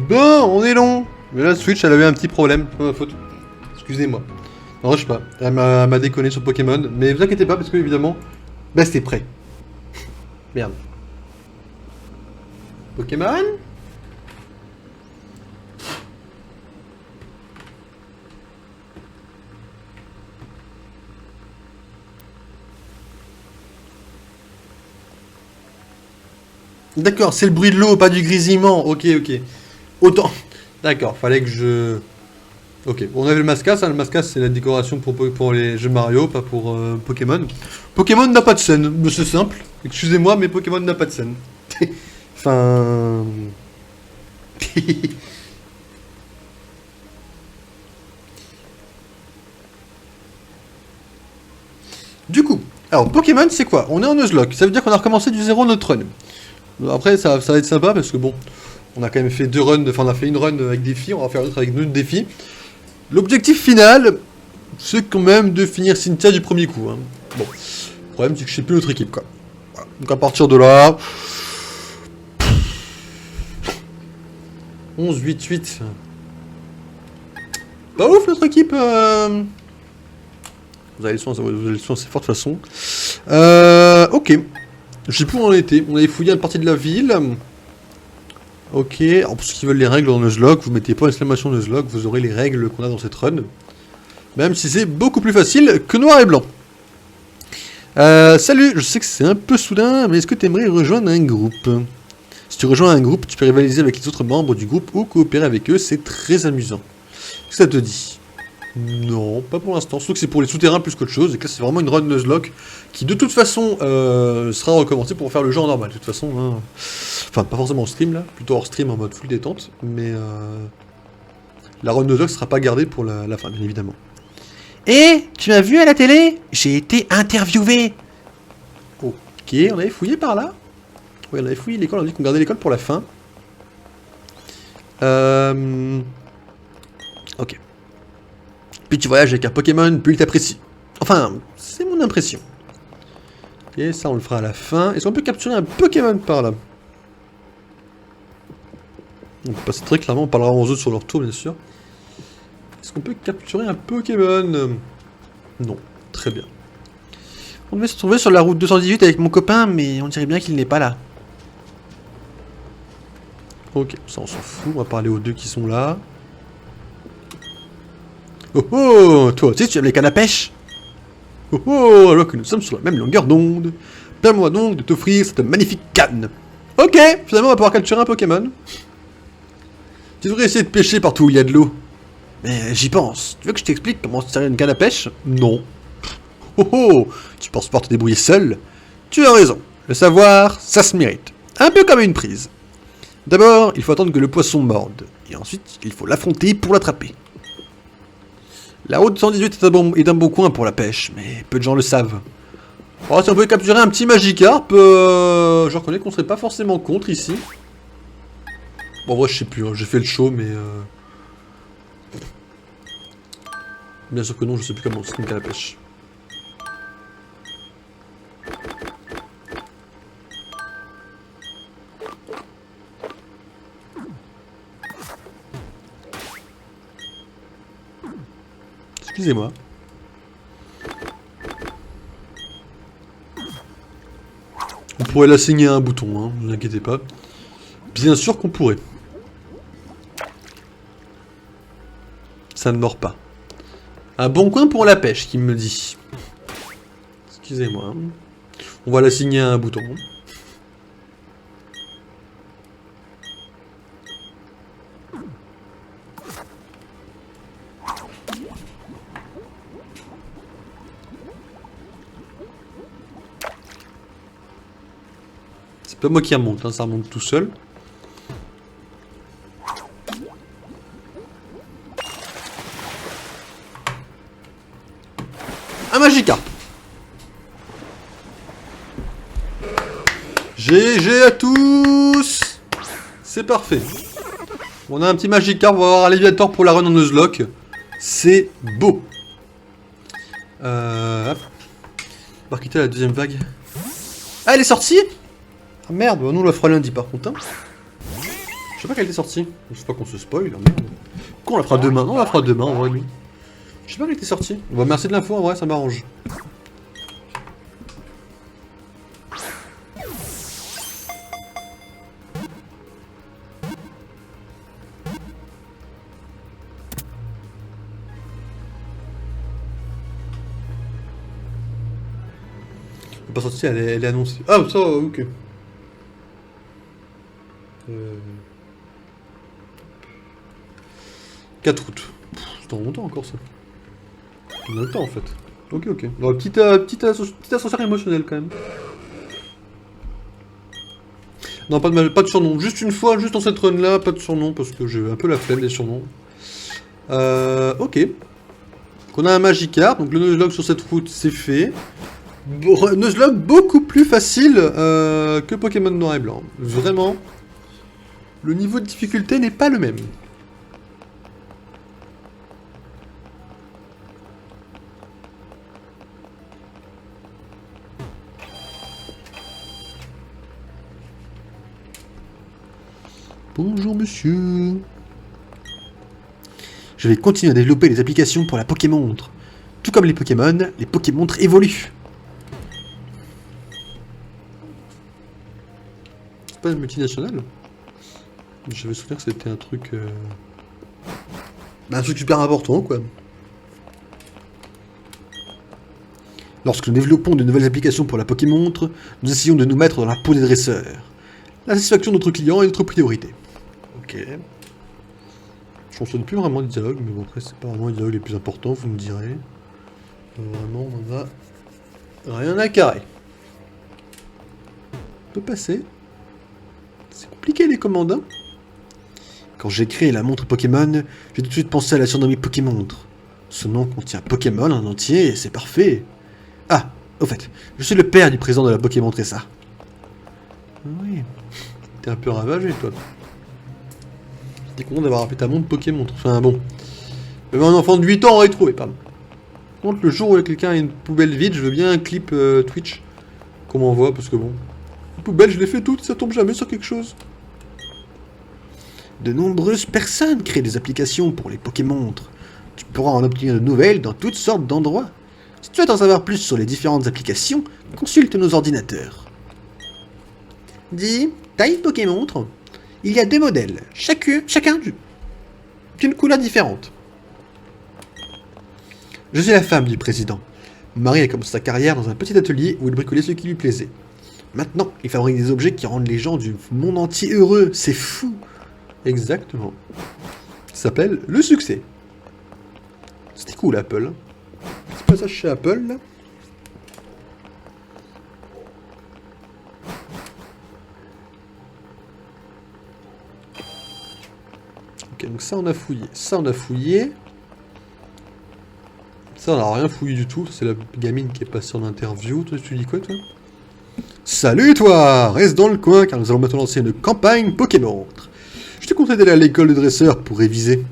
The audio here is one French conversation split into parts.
Bon, on est long. Mais là, Switch, elle avait un petit problème. C'est pas ma faute. Excusez-moi. Non, je sais pas. Elle m'a déconné sur Pokémon. Mais vous inquiétez pas, parce que évidemment, bah c'était prêt. Merde. Pokémon? D'accord, c'est le bruit de l'eau, pas du grésillement. Ok, ok. Autant. D'accord, fallait que je... Ok, bon, on avait le Mascas, hein. Le Mascas c'est la décoration pour les jeux Mario, pas pour Pokémon. Pokémon n'a pas de scène, mais c'est simple. Excusez-moi, mais Pokémon n'a pas de scène. Enfin... Du coup, alors Pokémon c'est quoi? On est en Nuzlocke, ça veut dire qu'on a recommencé du zéro notre run. Après ça va être sympa parce que bon, on a quand même fait deux runs, enfin on a fait une run avec défi, on va faire une autre avec notre défi. L'objectif final, c'est quand même de finir Cynthia du premier coup. Hein. Bon, le problème c'est que je sais plus notre équipe quoi. Voilà. Donc à partir de là... 11, 8, 8. Pas ouf notre équipe. Vous avez le son, assez fort de toute façon. Ok. Je sais plus où on était. On avait fouillé une partie de la ville. Ok. Alors pour ceux qui veulent les règles dans Nuzlocke, vous mettez pas exclamation Nuzlocke, vous aurez les règles qu'on a dans cette run. Même si c'est beaucoup plus facile que noir et blanc. Salut, je sais que c'est un peu soudain, mais est-ce que tu aimerais rejoindre un groupe? Si tu rejoins un groupe, tu peux rivaliser avec les autres membres du groupe ou coopérer avec eux, c'est très amusant. Qu'est-ce que ça te dit? Non, pas pour l'instant. Surtout que c'est pour les souterrains plus qu'autre chose, et que là c'est vraiment une run Nuzlocke qui de toute façon sera recommencée pour faire le jeu en normal. De toute façon, hein. Enfin pas forcément en stream là, plutôt hors stream en mode full détente, mais la run Nuzlocke sera pas gardée pour la fin, bien évidemment. Et tu m'as vu à la télé? J'ai été interviewé. Ok, on avait fouillé par là. Oui, on avait fouillé l'école, on a dit qu'on gardait l'école pour la fin. Ok. Plus tu voyages avec un Pokémon, plus il t'apprécie. Enfin, c'est mon impression. Ok, ça on le fera à la fin. Est-ce qu'on peut capturer un Pokémon par là? On peut passer très clairement, on parlera aux autres sur leur tour bien sûr. Est-ce qu'on peut capturer un Pokémon? Non, très bien. On devait se trouver sur la route 218 avec mon copain, mais on dirait bien qu'il n'est pas là. Ok, ça on s'en fout, on va parler aux deux qui sont là. Oh oh, toi aussi tu aimes les cannes à pêche? Oh oh, alors que nous sommes sur la même longueur d'onde. Permets-moi donc de t'offrir cette magnifique canne. Ok, finalement on va pouvoir capturer un Pokémon. Tu devrais essayer de pêcher partout où il y a de l'eau. Mais j'y pense. Tu veux que je t'explique comment se tirer une canne à pêche? Non. Oh oh, tu penses pouvoir te débrouiller seul? Tu as raison. Le savoir, ça se mérite. Un peu comme une prise. D'abord, il faut attendre que le poisson morde. Et ensuite, il faut l'affronter pour l'attraper. La route 118 est un bon coin pour la pêche, mais peu de gens le savent. Alors, si on pouvait capturer un petit Magikarp, je reconnais qu'on serait pas forcément contre ici. Bon, en vrai, je sais plus, hein, j'ai fait le show, mais... Bien sûr que non, je sais plus comment c'est une canne à pêche. Excusez-moi. On pourrait l'assigner à un bouton, hein, ne vous inquiétez pas. Bien sûr qu'on pourrait. Ça ne mord pas. Un bon coin pour la pêche, qui me dit. Excusez-moi. On va l'assigner à un bouton. C'est pas moi qui remonte, hein, ça remonte tout seul. Un Magikarp. GG à tous. C'est parfait. On a un petit Magikarp, on va avoir un Léviator pour la run en Nuzlocke. C'est beau. Hop. On va quitter la deuxième vague. Ah, elle est sortie? Ah merde, nous on la fera lundi par contre. Hein. Je sais pas qu'elle était sortie. Je sais pas qu'on se spoil, hein, merde. Pourquoi on la fera demain? Non, on la fera demain, en vrai, lui. Je sais pas qu'elle était sortie. Bon, merci de l'info, en vrai, ça m'arrange. Elle est pas sortie, elle est annoncée. Ah, ça, ok. 4 août. C'est dans longtemps encore ça. On a le temps en fait. Ok, ok. Donc, petite ascenseur émotionnel quand même. Non, pas de surnom. Juste une fois, juste dans cette run là, pas de surnom parce que j'ai un peu la flemme des surnoms. Ok. Donc, on a un Magikarp, donc le Nuzlocke sur cette route c'est fait. Nuzlocke beaucoup plus facile que Pokémon Noir et Blanc. Vraiment. Le niveau de difficulté n'est pas le même. Bonjour monsieur. Je vais continuer à développer les applications pour la Pokémontre. Tout comme les Pokémontres évoluent. C'est pas une multinationale? J'avais souvenir que c'était un truc... un truc super important, quoi. Lorsque nous développons de nouvelles applications pour la Pokémontre, nous essayons de nous mettre dans la peau des dresseurs. La satisfaction de notre client est notre priorité. Ok. Je ne sonne plus vraiment le dialogue, mais bon, après, c'est pas vraiment le dialogue les plus importants, vous me direz. Vraiment, on a rien à carrer. On peut passer. C'est compliqué les commandes, hein. Quand j'ai créé la montre Pokémon, j'ai tout de suite pensé à la surnommer Pokémontre. Ce nom contient Pokémon en entier et c'est parfait. Ah, au fait, je suis le père du président de la Pokémontre et ça. Oui. T'es un peu ravagé, toi. J'étais content d'avoir appelé ta montre Pokémontre. Enfin bon. Même un enfant de 8 ans aurait trouvé, pardon. Par contre, le jour où quelqu'un a une poubelle vide, je veux bien un clip Twitch qu'on m'envoie, parce que bon. Les poubelles, je les fais toutes, ça tombe jamais sur quelque chose. De nombreuses personnes créent des applications pour les Pokémontres. Tu pourras en obtenir de nouvelles dans toutes sortes d'endroits. Si tu veux en savoir plus sur les différentes applications, consulte nos ordinateurs. Dis, taille Pokémontre. Il y a 2 modèles, chacun d'une couleur différente. Je suis la femme du président. Mon mari a commencé sa carrière dans un petit atelier où il bricolait ce qui lui plaisait. Maintenant, il fabrique des objets qui rendent les gens du monde entier heureux. C'est fou. Exactement. Ça s'appelle le succès. C'était cool Apple. C'est pas ça chez Apple là. Ok, donc ça on a fouillé. Ça on a fouillé. Ça on a rien fouillé du tout. C'est la gamine qui est passée en interview. Toi tu dis quoi toi? Salut toi! Reste dans le coin car nous allons maintenant lancer une campagne Pokémontre. Je te conseille d'aller à l'école de dresseur pour réviser.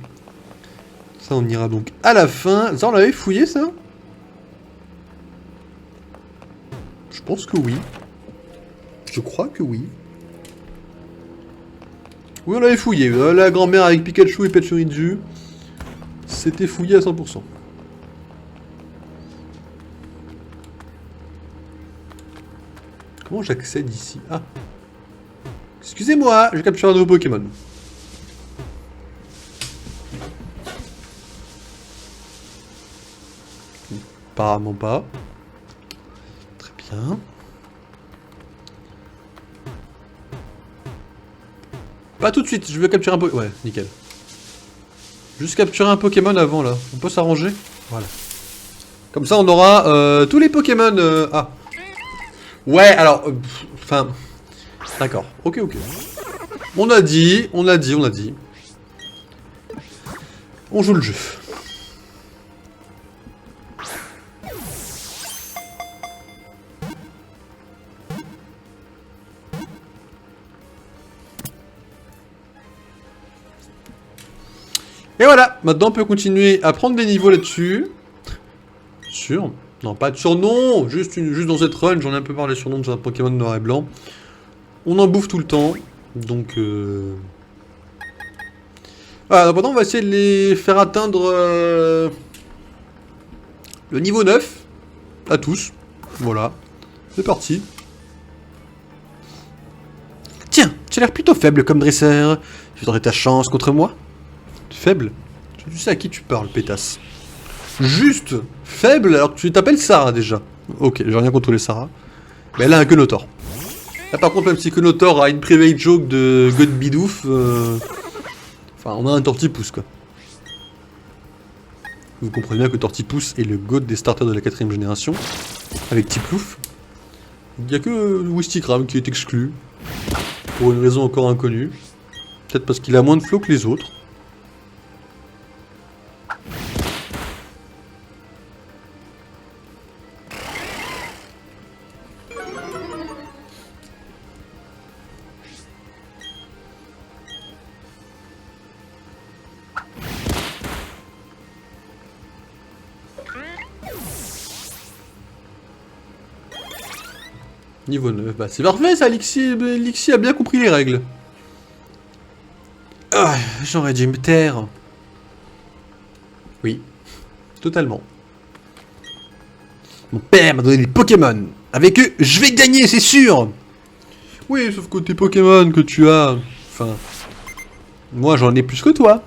Ça, on ira donc à la fin. Ça, on l'avait fouillé, ça? Je pense que oui. Je crois que oui. Oui, on l'avait fouillé. La grand-mère avec Pikachu et Pachirisu. C'était fouillé à 100%. Comment j'accède ici? Ah. Excusez-moi, je capture un nouveau Pokémon. Apparemment pas. Très bien. Pas tout de suite, je veux capturer un Pokémon. Ouais, nickel. Juste capturer un Pokémon avant là. On peut s'arranger? Voilà. Comme ça on aura tous les Pokémon. Ah. Ouais, alors. Enfin. D'accord. Ok, ok. On a dit. On joue le jeu. Et voilà, maintenant on peut continuer à prendre des niveaux là-dessus. Sûr. Non, pas de surnom, juste dans cette run, j'en ai un peu parlé surnom de un Pokémon noir et blanc. On en bouffe tout le temps, donc Ah, maintenant on va essayer de les faire atteindre le niveau 9. À tous. Voilà. C'est parti. Tiens, tu as l'air plutôt faible comme dresseur. Tu voudrais ta chance contre moi? Faible? Tu sais à qui tu parles, pétasse. Juste faible alors que tu t'appelles Sarah déjà. Ok, j'ai rien contre les Sarah. Mais elle a un Quenotor. Là par contre, même si Quenotor a une private joke de God Bidouf, enfin on a un Tortipousse quoi. Vous comprenez bien que Tortipousse est le god des starters de la 4ème génération. Avec Tiplouf. Il n'y a que Wistikram qui est exclu. Pour une raison encore inconnue. Peut-être parce qu'il a moins de flow que les autres. Niveau 9, bah c'est parfait ça, Lixi a bien compris les règles. Ah, j'aurais dû me taire. Oui, totalement. Mon père m'a donné des Pokémon. Avec eux, je vais gagner, c'est sûr. Oui, sauf que tes Pokémon que tu as... Enfin... Moi, j'en ai plus que toi.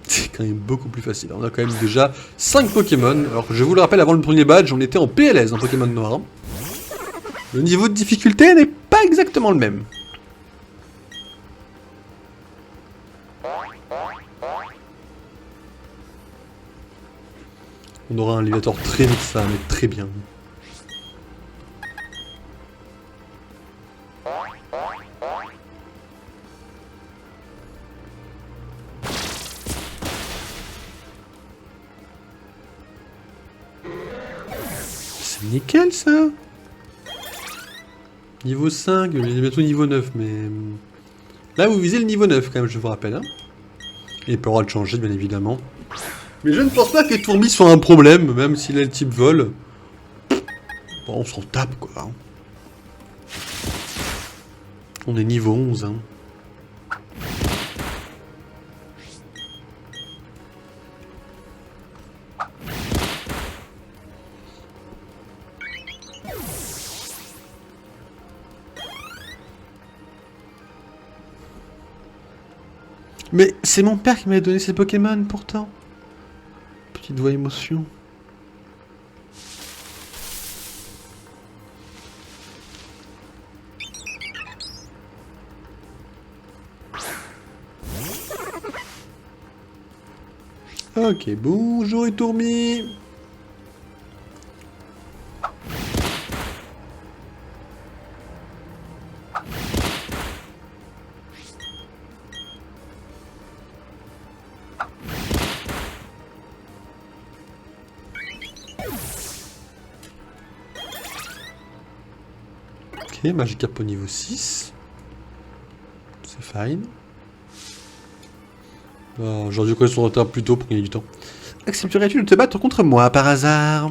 C'est quand même beaucoup plus facile. On a quand même déjà 5 Pokémon. Alors que je vous le rappelle, avant le premier badge, on était en PLS, en Pokémon Noir. Le niveau de difficulté n'est pas exactement le même. On aura un Léviator très vite ça, mais très bien. C'est nickel ça. Niveau 5, il est bientôt niveau 9, mais... Là, vous visez le niveau 9, quand même, je vous rappelle. Hein. Et il pourra le changer, bien évidemment. Mais je ne pense pas que les tourmis soient un problème, même s'il a le type vol. Bon, on s'en tape, quoi. Hein. On est niveau 11, hein. Mais c'est mon père qui m'a donné ces Pokémon, pourtant. Petite voix émotion. Ok, bonjour et tourmis. Ok, Magikarp au niveau 6. C'est fine. J'aurais dû connaître son retard plus tôt pour gagner du temps. Accepterais-tu de te battre contre moi par hasard?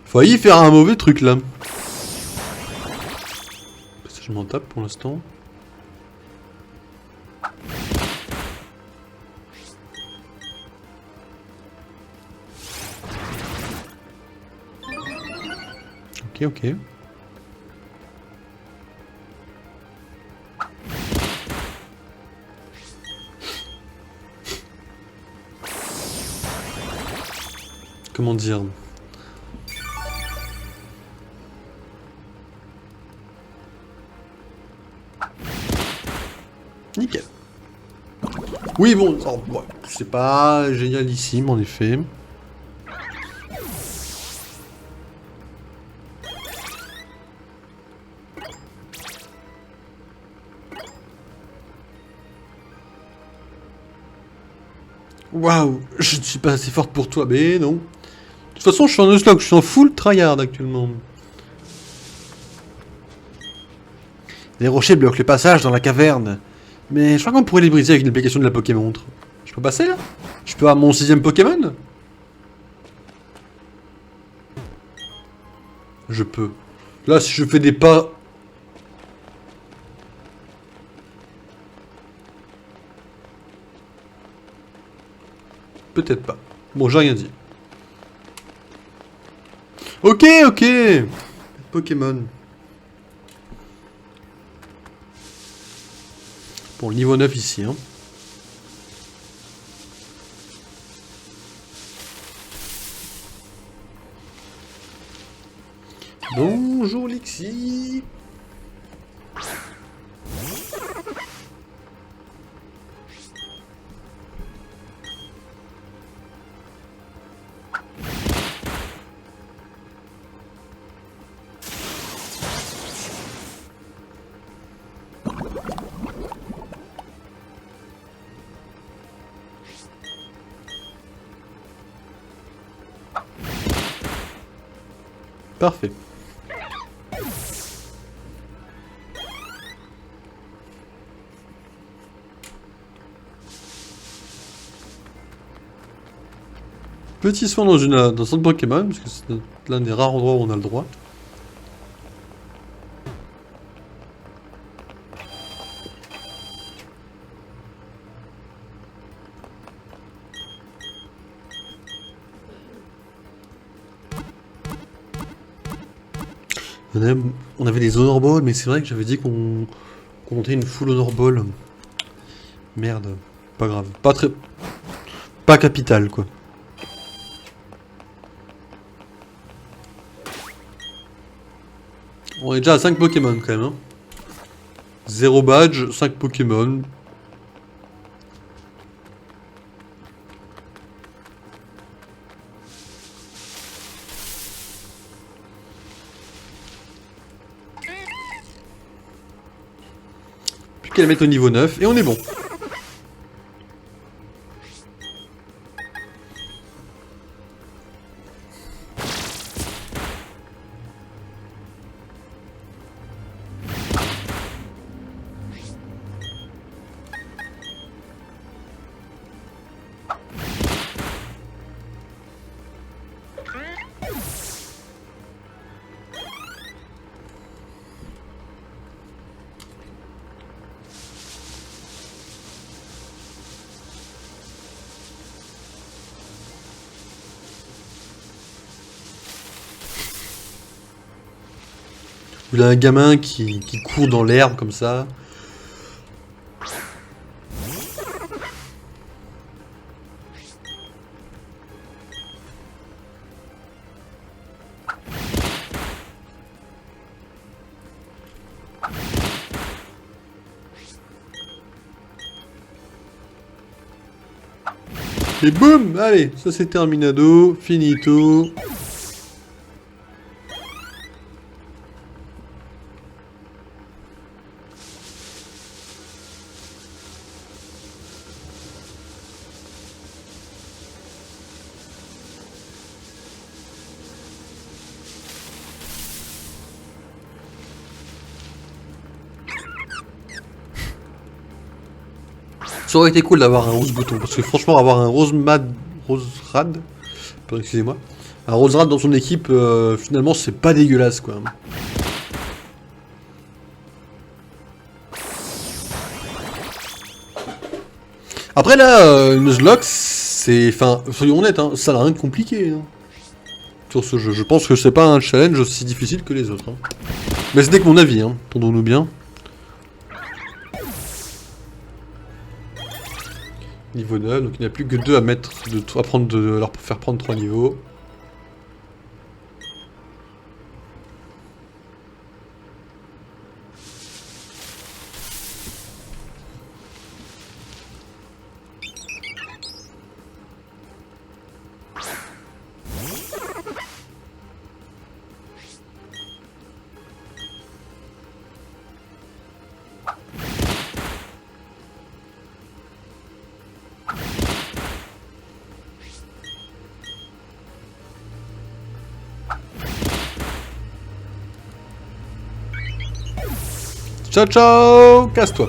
Failli faire un mauvais truc là. Je m'en tape pour l'instant. Ok, ok. Comment dire? Nickel. Oui, bon, ouais, c'est pas génialissime en effet. Waouh, je ne suis pas assez forte pour toi, mais non. De toute façon, je suis en Nuzlocke, je suis en full tryhard actuellement. Les rochers bloquent le passage dans la caverne. Mais je crois qu'on pourrait les briser avec une application de la Pokémontre. Je peux passer là? Je peux avoir mon 6ème Pokémon? Je peux. Là, si je fais des pas... Peut-être pas. Bon, j'ai rien dit. Ok, ok. Pokémon. Bon, le niveau 9 ici, hein. Bonjour Lexi. Parfait. Petit soin dans un centre Pokémon, parce que c'est l'un des rares endroits où on a le droit. On avait des Honor Balls, mais c'est vrai que j'avais dit qu'on montait une full Honor Ball. Merde, pas grave. Pas très... Pas capital, quoi. On est déjà à 5 Pokémon, quand même, hein. 0 badge, 5 Pokémon. Puis qu'elle mette au niveau 9, et on est bon. Il y a un gamin qui court dans l'herbe comme ça. Et boum! Allez, ça c'est terminado, finito. Ça aurait été cool d'avoir un rose bouton, parce que franchement avoir un rose rad, pardon, excusez-moi, un rose rad dans son équipe, finalement c'est pas dégueulasse quoi. Après là, Nuzlocke, c'est, enfin, soyons honnêtes, hein, ça n'a rien de compliqué. Hein, sur ce jeu, je pense que c'est pas un challenge aussi difficile que les autres. Hein. Mais c'était que mon avis, hein, entendons-nous bien. Niveau 9, donc il n'y a plus que 2 à mettre, à leur faire prendre 3 niveaux. Ciao, ciao. Casse-toi.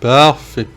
Parfait.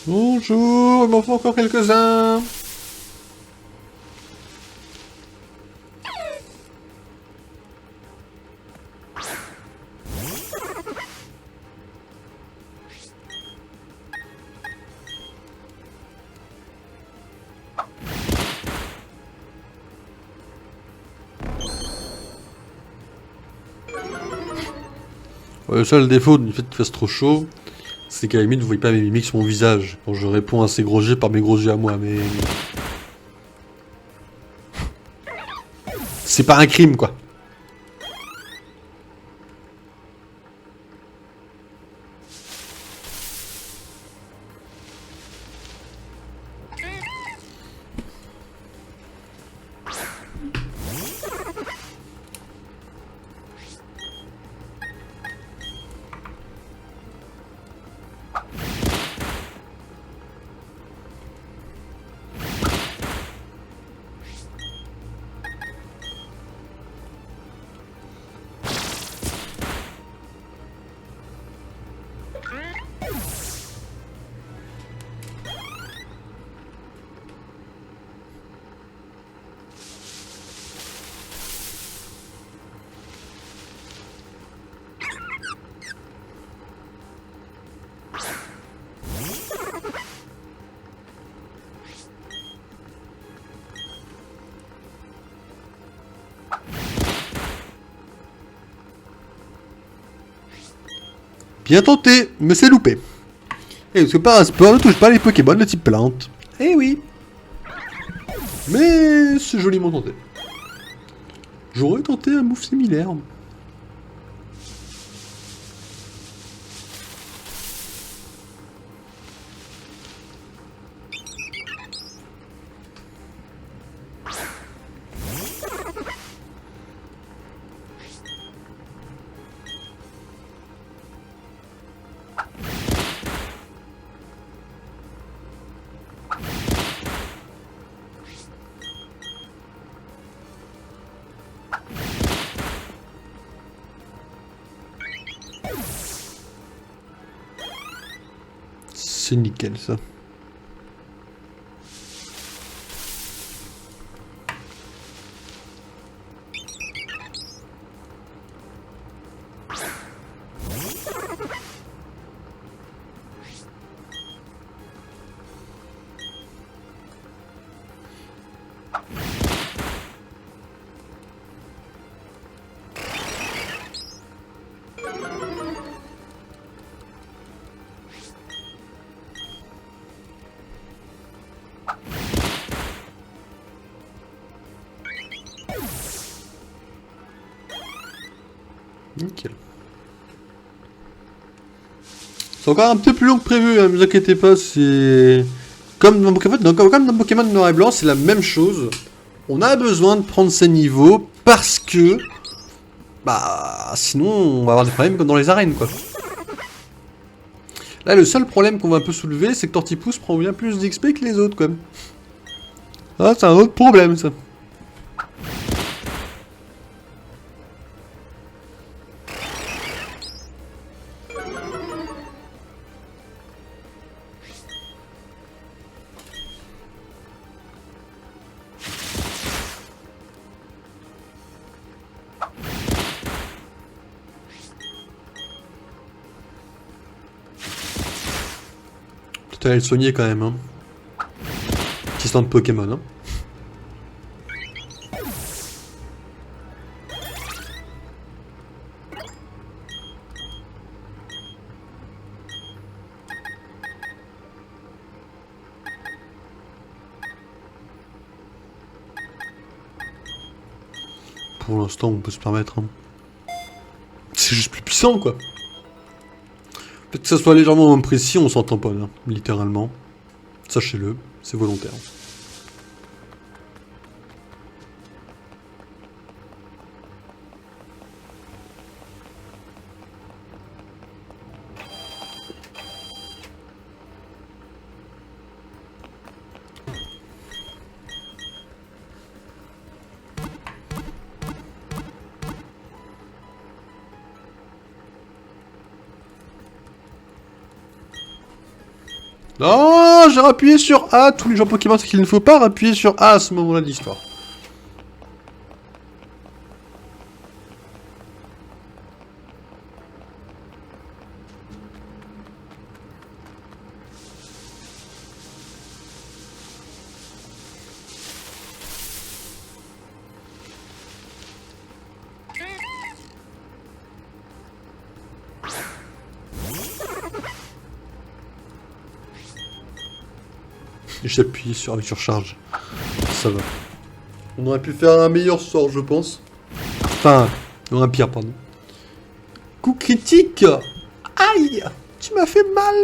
Bonjour, il m'en faut encore quelques-uns. Le seul défaut du fait qu'il fasse trop chaud, c'est qu'à la limite vous voyez pas mes mimiques sur mon visage quand je réponds à ces gros jets par mes gros yeux à moi, mais... C'est pas un crime, quoi. Bien tenté, mais c'est loupé. Et parce que par un sport ne touche pas les Pokémon de type plante. Eh oui. Mais c'est joliment tenté. J'aurais tenté un move similaire. C'est nickel ça. Nickel. C'est encore un peu plus long que prévu, hein, ne vous inquiétez pas, c'est... Comme dans Pokémon Noir et Blanc, c'est la même chose. On a besoin de prendre ces niveaux parce que... Bah... Sinon, on va avoir des problèmes comme dans les arènes, quoi. Là, le seul problème qu'on va un peu soulever, c'est que Tortipousse prend bien plus d'XP que les autres, quand même. Ah, c'est un autre problème, ça. Peut-être aller le soigner quand même, hein. Petit stand de Pokémon, hein. Pour l'instant, on peut se permettre, hein. C'est juste plus puissant, quoi. Peut-être que ça soit légèrement moins précis, on s'entend pas, là. Littéralement. Sachez-le, c'est volontaire. Non, j'ai appuyé sur A, tous les gens Pokémon, c'est qu'il ne faut pas appuyer sur A à ce moment-là de l'histoire. J'appuie sur surcharge. Ça va. On aurait pu faire un meilleur sort, je pense. Enfin, un pire, pardon. Coup critique. Aïe, tu m'as fait mal.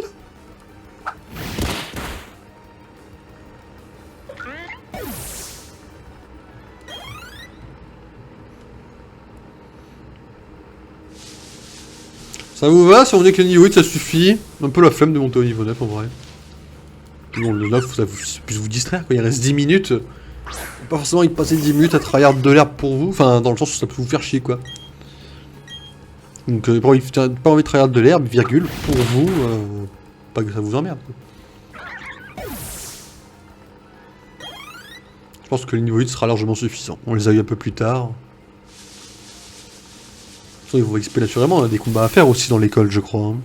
Ça vous va si on dit que le niveau 8 ça suffit? Un peu la flemme de monter au niveau 9 en vrai. Bon, le 9, ça puisse vous distraire, quoi. Il reste 10 minutes. Pas forcément y passer 10 minutes à tryhard de l'herbe pour vous. Enfin, dans le sens où ça peut vous faire chier, quoi. Donc, pas envie de tryhard de l'herbe, virgule, pour vous. Pas que ça vous emmerde, quoi. Je pense que le niveau 8 sera largement suffisant. On les a eu un peu plus tard. De toute façon, ils vont XP naturellement. On a des combats à faire aussi dans l'école, je crois. Hein.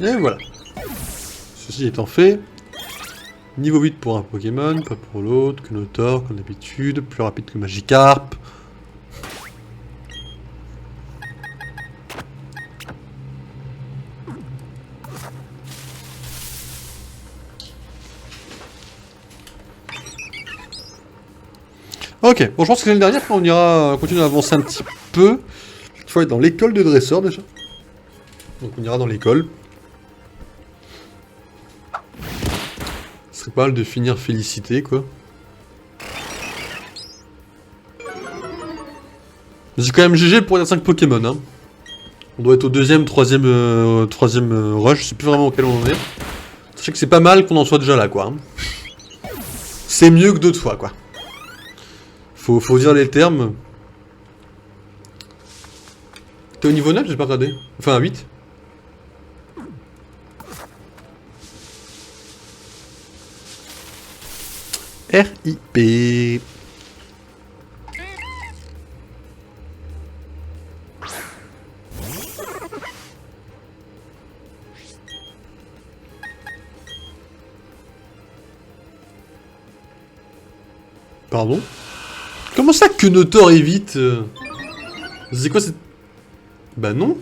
Et voilà. Ceci étant fait, niveau 8 pour un Pokémon, pas pour l'autre, que Notor, comme d'habitude, plus rapide que Magikarp. Ok, bon je pense que c'est le dernier, après on ira continuer à avancer un petit peu. Il faut être dans l'école de dresseur déjà. Donc on ira dans l'école. Ce serait pas mal de finir félicité quoi. J'ai quand même GG pour les 5 Pokémon hein. On doit être au deuxième, troisième rush, je sais plus vraiment auquel on en est. Sachez que c'est pas mal qu'on en soit déjà là quoi. C'est mieux que d'autres fois quoi. Faut dire les termes. T'es au niveau 9, j'ai pas regardé. Enfin, à 8. RIP. Pardon? Comment ça que Notor évite C'est quoi cette... Bah non.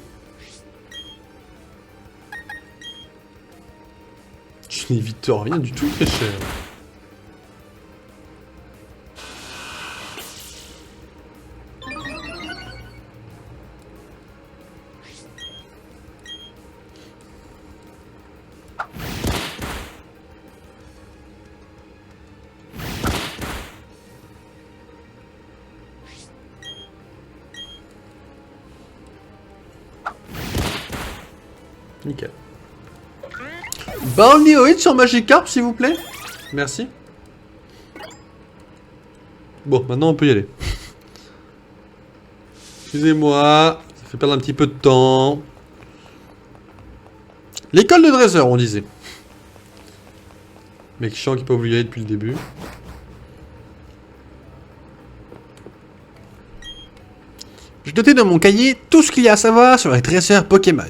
Je n'évite rien du tout, très cher. Nickel. Balnéoïde sur Magikarp, s'il vous plaît. Merci. Bon, maintenant on peut y aller. Excusez-moi, ça fait perdre un petit peu de temps. L'école de dresseur, on disait. Mec chiant qui n'a pas voulu y aller depuis le début. J'ai noté dans mon cahier tout ce qu'il y a à savoir sur les dresseurs Pokémon.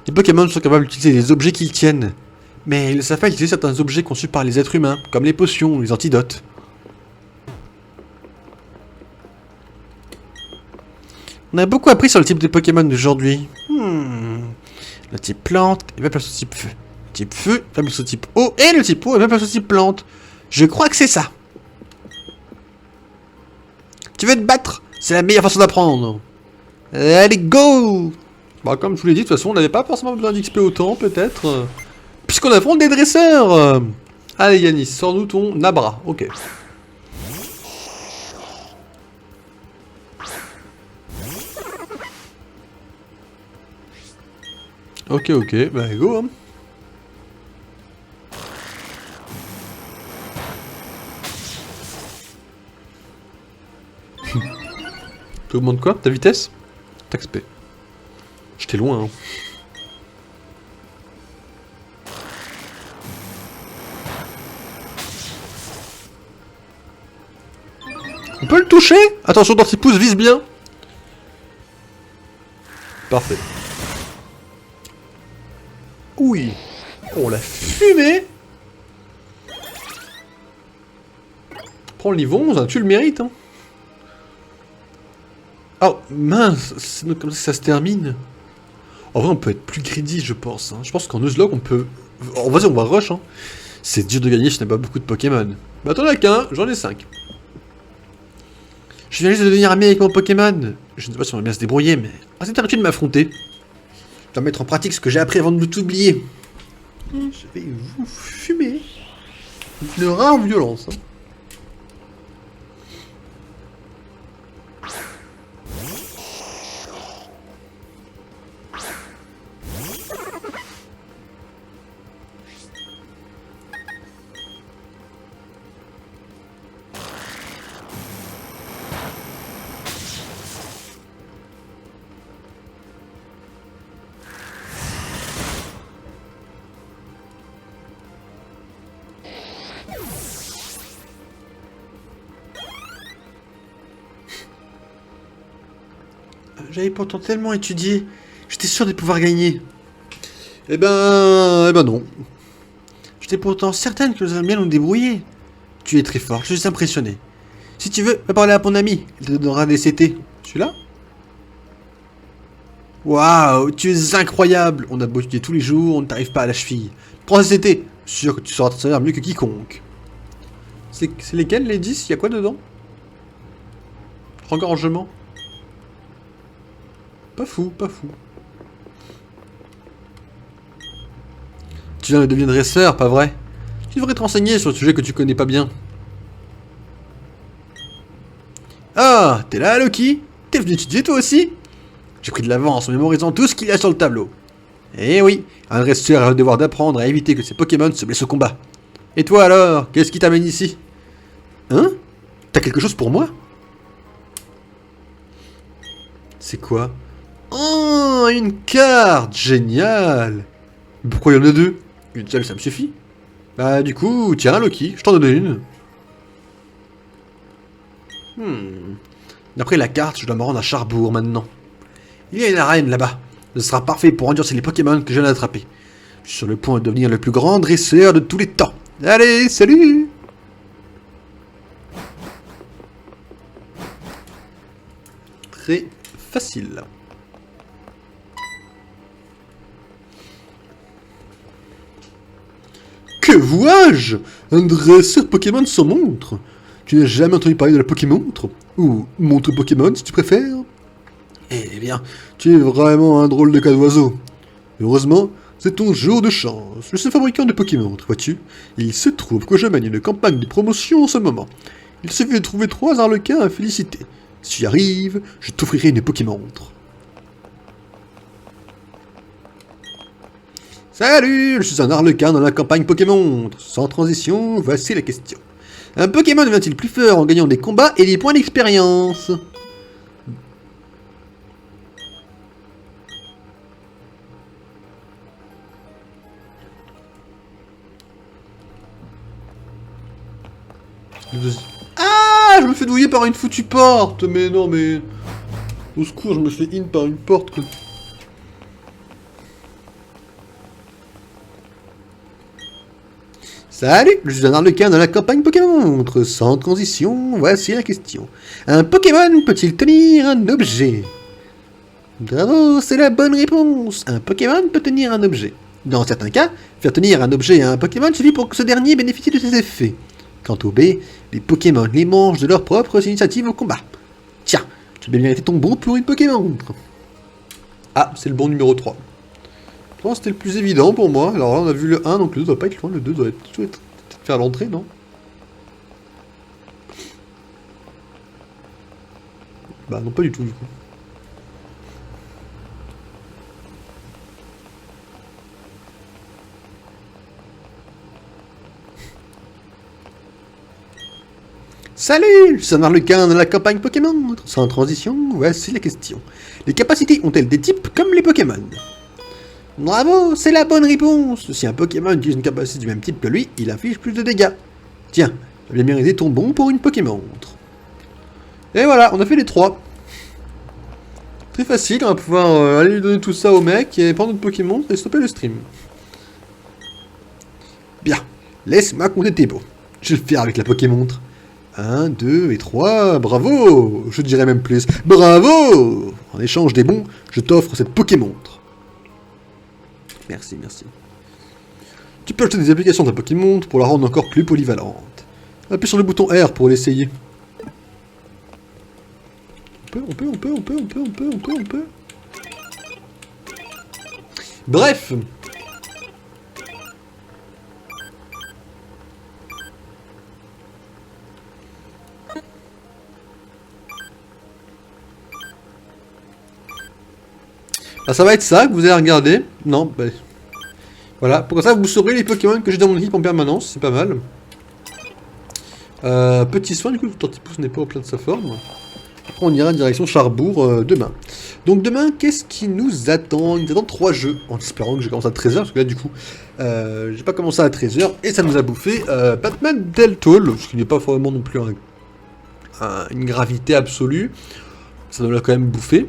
Les Pokémon sont capables d'utiliser les objets qu'ils tiennent, mais ils ne savent pas utiliser certains objets conçus par les êtres humains, comme les potions ou les antidotes. On a beaucoup appris sur le type de Pokémon d'aujourd'hui. Le type plante est même place au type feu. Le type feu est même place au type eau, et le type eau est même place au type plante. Je crois que c'est ça. Tu veux te battre? C'est la meilleure façon d'apprendre. Allez, go! Bah, comme je vous l'ai dit, de toute façon, on n'avait pas forcément besoin d'XP autant, peut-être. Puisqu'on affronte des dresseurs. Allez, Yanis, sors-nous ton Nabra. Ok. Ok, bah go, hein. Tu augmentes quoi? Ta vitesse? Taxe P. J'étais loin, hein. On peut le toucher? Attention, Tortipousse vise bien. Parfait. Oui. On l'a fumé. Prends le niveau 11, hein, tu le mérites, hein. Oh, mince, c'est comme ça que ça se termine. En vrai, on peut être plus greedy, je pense. Hein. Je pense qu'en Nuzlocke, on peut... Oh, vas-y, on va rush, hein. C'est dur de gagner, je n'ai pas beaucoup de Pokémon. Bah, t'en as qu'un, j'en ai 5. Je viens juste de devenir ami avec mon Pokémon. Je ne sais pas si on va bien se débrouiller, mais... Ah, c'est l'habitude de m'affronter. Je dois mettre en pratique ce que j'ai appris avant de tout oublier. Je vais vous fumer. Une rare violence, hein. J'avais pourtant tellement étudié. J'étais sûr de pouvoir gagner. Eh ben non. J'étais pourtant certaine que nous allions bien nous débrouiller. Tu es très fort, je suis impressionné. Si tu veux, va parler à ton ami. Il te donnera des CT. Celui-là? Waouh, tu es incroyable. On a beau étudier tous les jours, on ne t'arrive pas à la cheville. Prends ces CT. Je suis sûr que tu sauras t'en servir mieux que quiconque. C'est lesquels, les 10? Il y a quoi dedans? Engorgement. Pas fou, pas fou. Tu viens de devenir dresseur, pas vrai? Tu devrais te renseigner sur le sujet que tu connais pas bien. Ah, t'es là, Loki? T'es venu étudier toi aussi? J'ai pris de l'avance en mémorisant tout ce qu'il y a sur le tableau. Eh oui, un dresseur a le devoir d'apprendre à éviter que ses Pokémon se blessent au combat. Et toi alors, qu'est-ce qui t'amène ici? Hein? T'as quelque chose pour moi? C'est quoi? Oh, une carte! Génial! Pourquoi il y en a deux? Une seule, ça me suffit. Bah, du coup, tiens, Loki, je t'en donne une. D'après la carte, je dois me rendre à Charbourg maintenant. Il y a une arène là-bas. Ce sera parfait pour endurcer les Pokémon que je viens d'attraper. Je suis sur le point de devenir le plus grand dresseur de tous les temps. Allez, salut! très facile. Que vois-je? Un dresseur Pokémon sans montre? Tu n'as jamais entendu parler de la Pokémontre? Ou montre Pokémon si tu préfères? Eh bien, tu es vraiment un drôle de cas d'oiseau. Heureusement, c'est ton jour de chance. Je suis fabricant de Pokémontre, vois-tu? Il se trouve que je mène une campagne de promotion en ce moment. Il suffit de trouver 3 arlequins à féliciter. Si tu y arrives, je t'offrirai une Pokémontre. Salut, je suis un arlequin dans la campagne Pokémontre. Sans transition, voici la question. Un Pokémon devient-il plus fort en gagnant des combats et des points d'expérience? Ah, je me fais douiller par une foutue porte. Mais non, mais... Au secours, je me fais in par une porte. Quoi. Salut, je suis un arlequin dans la campagne Pokémontre. Sans transition, voici la question. Un Pokémon peut-il tenir un objet? Bravo, c'est la bonne réponse. Un Pokémon peut tenir un objet. Dans certains cas, faire tenir un objet à un Pokémon suffit pour que ce dernier bénéficie de ses effets. Quant au B, les Pokémon les mangent de leurs propres initiatives au combat. Tiens, tu as bien mérité ton bon pour une Pokémontre. Ah, c'est le bon numéro 3. Je pense que c'était le plus évident pour moi. Alors là, on a vu le 1, donc le 2 doit pas être loin. Le 2 doit être faire l'entrée, non? Bah non, pas du tout, du coup. Salut, je suis un arlequin dans la campagne Pokémon. Sans transition, voici la question. Les capacités ont-elles des types comme les Pokémon? Bravo, c'est la bonne réponse. Si un Pokémon utilise une capacité du même type que lui, il affiche plus de dégâts. Tiens, tu as bien mérité ton bon pour une Pokémontre. Et voilà, on a fait les 3. Très facile, on va pouvoir aller lui donner tout ça au mec et prendre notre Pokémon et stopper le stream. Bien, laisse-moi compter tes mots. Je vais le faire avec la Pokémontre. 1, 2 et 3, bravo! Je dirais même plus, bravo! En échange des bons, je t'offre cette Pokémontre. Merci, merci. Tu peux acheter des applications de ta Pokémontre pour la rendre encore plus polyvalente. Appuie sur le bouton R pour l'essayer. On peut. Bref! Ah, ça va être ça que vous allez regarder. Non, bah... Voilà, pour ça vous saurez les Pokémon que j'ai dans mon équipe en permanence, c'est pas mal. Petit soin, du coup, le Tortipousse n'est pas au plein de sa forme. Après on ira direction Charbourg demain. Donc demain, qu'est-ce qui nous attend? Il nous attend 3 jeux, en espérant que je commence à 13h, parce que là du coup, j'ai pas commencé à 13h, et ça nous a bouffé Batman Deltol, ce qui n'est pas vraiment non plus une gravité absolue. Ça nous l'a quand même bouffé.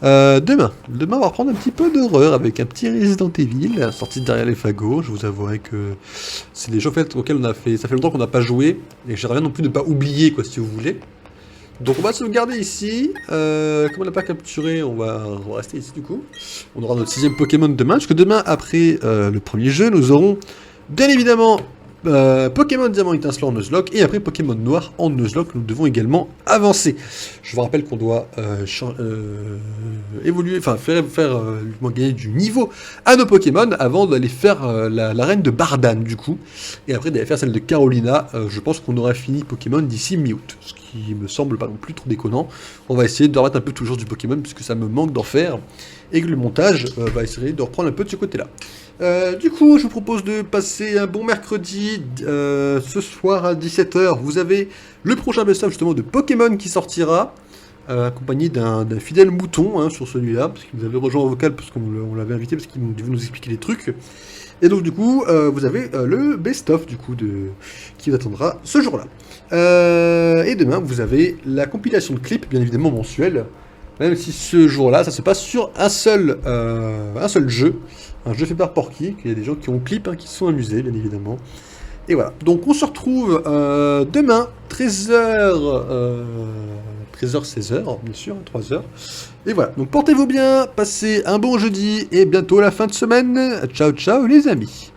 Demain, on va reprendre un petit peu d'horreur avec un petit Resident Evil, sorti derrière les fagots. Je vous avouerai que c'est des jeux auxquels on a fait. Ça fait longtemps qu'on n'a pas joué, et j'aimerais bien non plus ne pas oublier, quoi, si vous voulez. Donc on va sauvegarder ici. Comme on n'a pas capturé, on va rester ici du coup. On aura notre 6ème Pokémon demain, parce que demain, après le premier jeu, nous aurons bien évidemment Pokémon Diamant étincelant en Nuzlocke, et après Pokémon Noir en Nuzlocke. Nous devons également avancer. Je vous rappelle qu'on doit évoluer, enfin faire gagner du niveau à nos Pokémon avant d'aller faire l'arène de Bardan du coup, et après d'aller faire celle de Carolina. Je pense qu'on aura fini Pokémon d'ici mi-août, ce qui me semble pas non plus trop déconnant. On va essayer de remettre un peu toujours du Pokémon puisque ça me manque d'en faire, et que le montage va essayer de reprendre un peu de ce côté là. Du coup, je vous propose de passer un bon mercredi. Ce soir à 17h, vous avez le prochain best-of justement de Pokémon qui sortira, accompagné d'un fidèle mouton hein, sur celui-là, parce qu'il nous avait rejoint en vocal, parce qu'on l'avait invité, parce qu'il devait nous expliquer des trucs. Et donc du coup, vous avez le best-of du coup qui vous attendra ce jour-là. Et demain, vous avez la compilation de clips, bien évidemment mensuelle, même si ce jour-là, ça se passe sur un seul jeu. Un jeu fait par Porky, il y a des gens qui ont clip, hein, qui se sont amusés, bien évidemment. Et voilà, donc on se retrouve demain, 13h, 13h, 16h, bien sûr, 3h. Et voilà, donc portez-vous bien, passez un bon jeudi, et bientôt la fin de semaine. Ciao, ciao les amis.